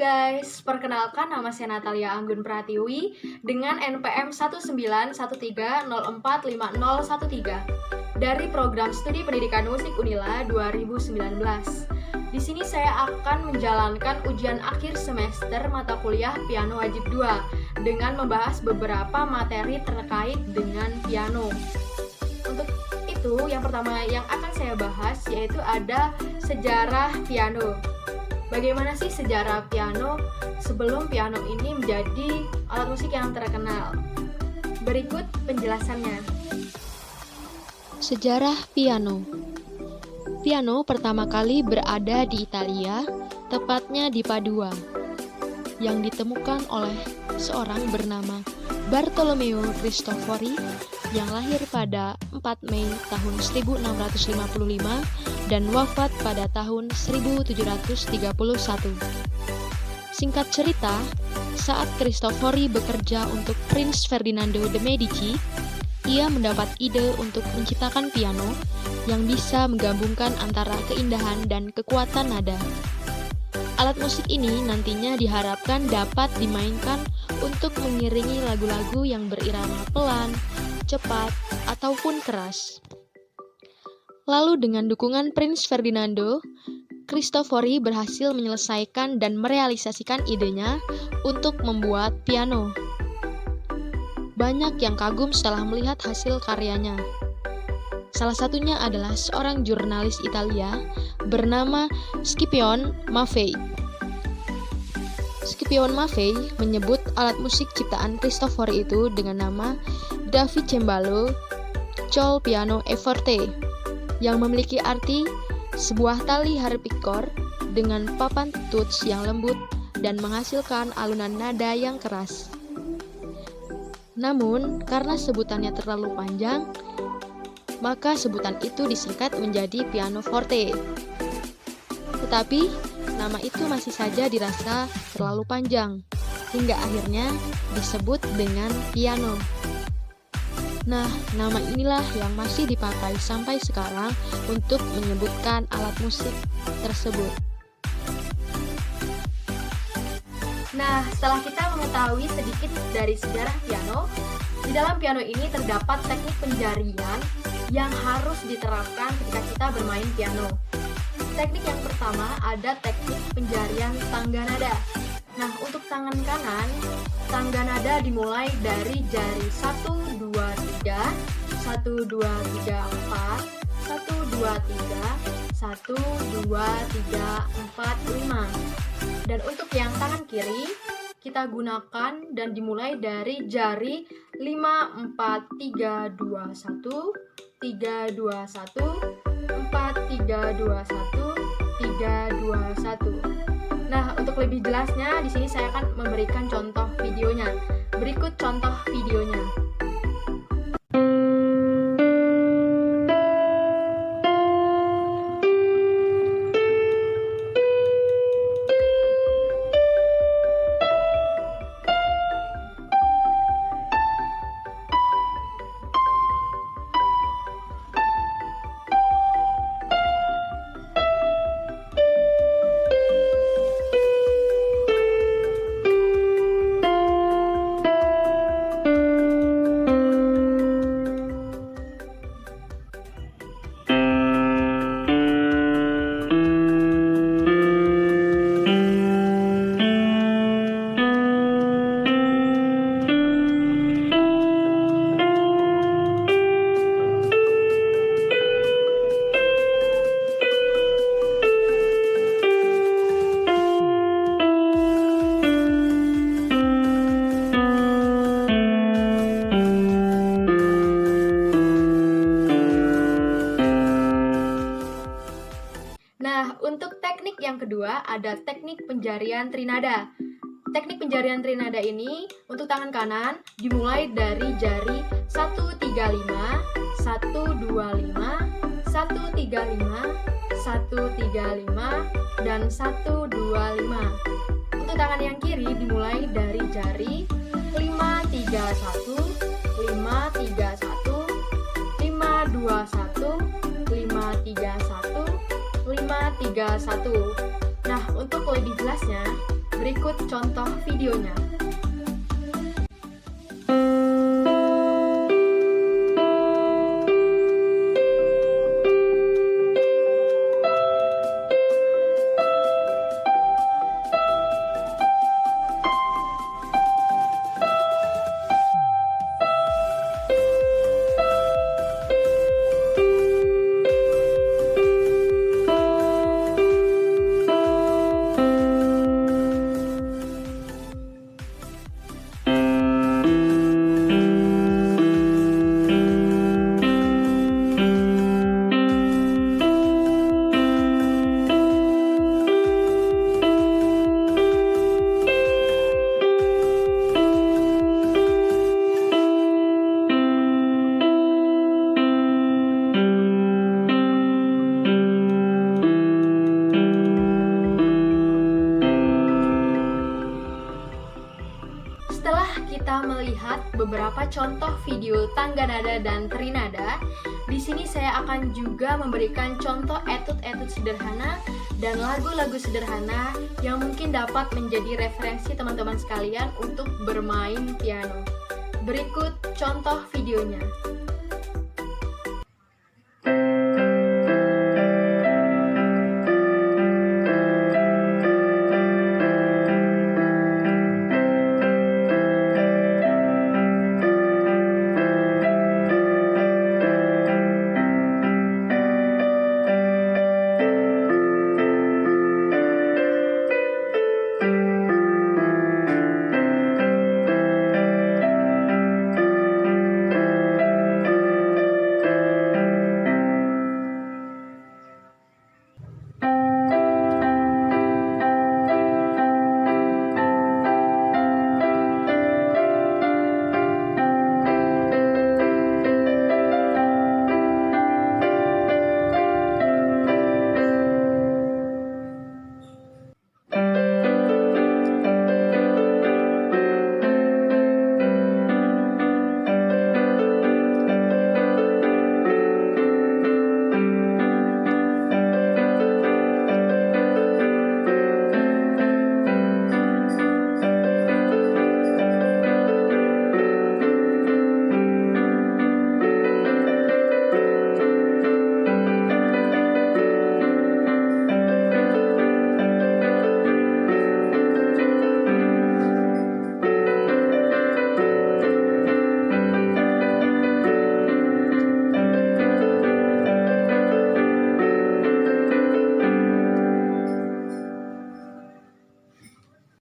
guys, perkenalkan nama saya Natalia Anggun Pratiwi dengan NPM 19130450113 dari Program Studi Pendidikan Musik Unila 2019. Di sini saya akan menjalankan ujian akhir semester mata kuliah Piano Wajib 2 dengan membahas beberapa materi terkait dengan piano. Untuk itu, yang pertama yang akan saya bahas yaitu ada sejarah piano. Bagaimana sih sejarah piano sebelum piano ini menjadi alat musik yang terkenal? Berikut penjelasannya. Sejarah piano. Piano pertama kali berada di Italia, tepatnya di Padua, yang ditemukan oleh seorang bernama Bartolomeo Cristofori yang lahir pada 4 Mei tahun 1655 dan wafat pada tahun 1731. Singkat cerita, saat Cristofori bekerja untuk Prince Ferdinando de Medici, ia mendapat ide untuk menciptakan piano yang bisa menggabungkan antara keindahan dan kekuatan nada. Alat musik ini nantinya diharapkan dapat dimainkan untuk mengiringi lagu-lagu yang berirama pelan, cepat, ataupun keras. Lalu dengan dukungan Prince Ferdinando, Cristofori berhasil menyelesaikan dan merealisasikan idenya untuk membuat piano. Banyak yang kagum setelah melihat hasil karyanya. Salah satunya adalah seorang jurnalis Italia bernama Scipione Maffei. Scipione Maffei menyebut alat musik ciptaan Cristofori itu dengan nama Davicembalo col piano e forte, yang memiliki arti sebuah tali harpikor dengan papan tuts yang lembut dan menghasilkan alunan nada yang keras. Namun, karena sebutannya terlalu panjang, maka sebutan itu disingkat menjadi piano forte. Tetapi, nama itu masih saja dirasa terlalu panjang, hingga akhirnya disebut dengan piano. Nah, nama inilah yang masih dipakai sampai sekarang untuk menyebutkan alat musik tersebut. Nah, setelah kita mengetahui sedikit dari sejarah piano, di dalam piano ini terdapat teknik penjarian yang harus diterapkan ketika kita bermain piano. Teknik yang pertama ada teknik penjarian tangga nada. Nah, untuk tangan kanan, tangga nada dimulai dari jari 1, 2, 3, 1, 2, 3, 4, 1, 2, 3, 1, 2, 3, 4, 5. Dan untuk yang tangan kiri, kita gunakan dan dimulai dari jari 5, 4, 3, 2, 1, 3, 2, 1, 4, 3, 2, 1, 3, 2, 1. Nah, untuk lebih jelasnya, di sini saya akan memberikan contoh videonya. Berikut contoh videonya. Nah, untuk teknik yang kedua ada teknik penjarian trinada. Teknik penjarian trinada ini untuk tangan kanan dimulai dari jari 135, 125, 135, 135, dan 125. Untuk tangan yang kiri dimulai dari jari 531, 531, 521, 531, 531. Nah, untuk lebih jelasnya, berikut Berikut contoh videonya. Setelah kita melihat beberapa contoh video tangga nada dan terinada, di sini saya akan juga memberikan contoh etut-etut sederhana dan lagu-lagu sederhana yang mungkin dapat menjadi referensi teman-teman sekalian untuk bermain piano. Berikut contoh videonya.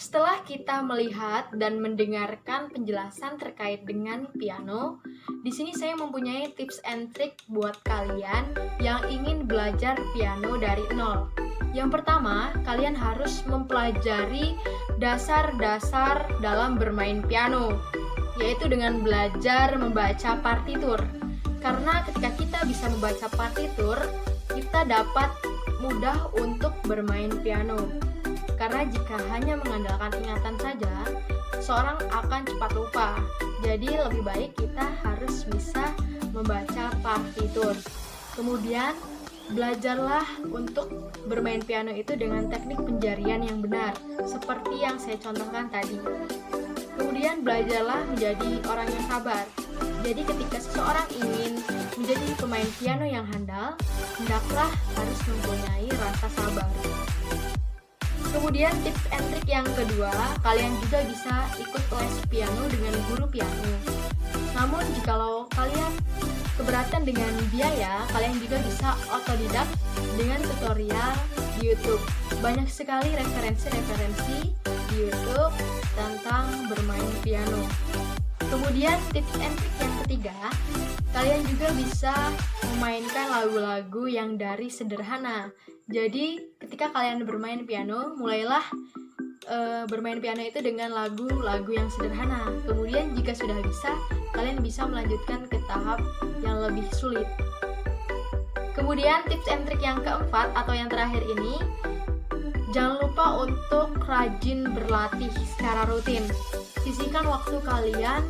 Setelah kita melihat dan mendengarkan penjelasan terkait dengan piano, di sini saya mempunyai tips and trick buat kalian yang ingin belajar piano dari nol. Yang pertama, kalian harus mempelajari dasar-dasar dalam bermain piano, yaitu dengan belajar membaca partitur. Karena ketika kita bisa membaca partitur, kita dapat mudah untuk bermain piano. Karena jika hanya mengandalkan ingatan saja, seorang akan cepat lupa. Jadi lebih baik kita harus bisa membaca partitur. Kemudian, belajarlah untuk bermain piano itu dengan teknik penjarian yang benar, seperti yang saya contohkan tadi. Kemudian belajarlah menjadi orang yang sabar. Jadi ketika seseorang ingin menjadi pemain piano yang handal, hendaklah harus mempunyai rasa sabar. Kemudian tips and trick yang kedua, kalian juga bisa ikut les piano dengan guru piano. Namun jikalau kalian keberatan dengan biaya, kalian juga bisa otodidak dengan tutorial di YouTube. Banyak sekali referensi-referensi di YouTube tentang bermain piano. Kemudian tips and trick yang ketiga, kalian juga bisa memainkan lagu-lagu yang dari sederhana. Jadi ketika kalian bermain piano, mulailah bermain piano itu dengan lagu-lagu yang sederhana. Kemudian jika sudah bisa, kalian bisa melanjutkan ke tahap yang lebih sulit. Kemudian tips and trick yang keempat atau yang terakhir ini, jangan lupa untuk rajin berlatih secara rutin. Sisihkan waktu kalian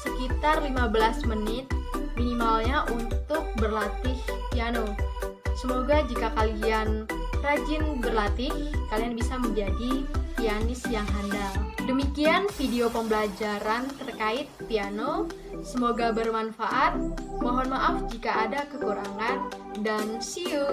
sekitar 15 menit minimalnya untuk berlatih piano. Semoga jika kalian rajin berlatih, kalian bisa menjadi pianis yang handal. Demikian video pembelajaran terkait piano. Semoga bermanfaat. Mohon maaf jika ada kekurangan dan see you.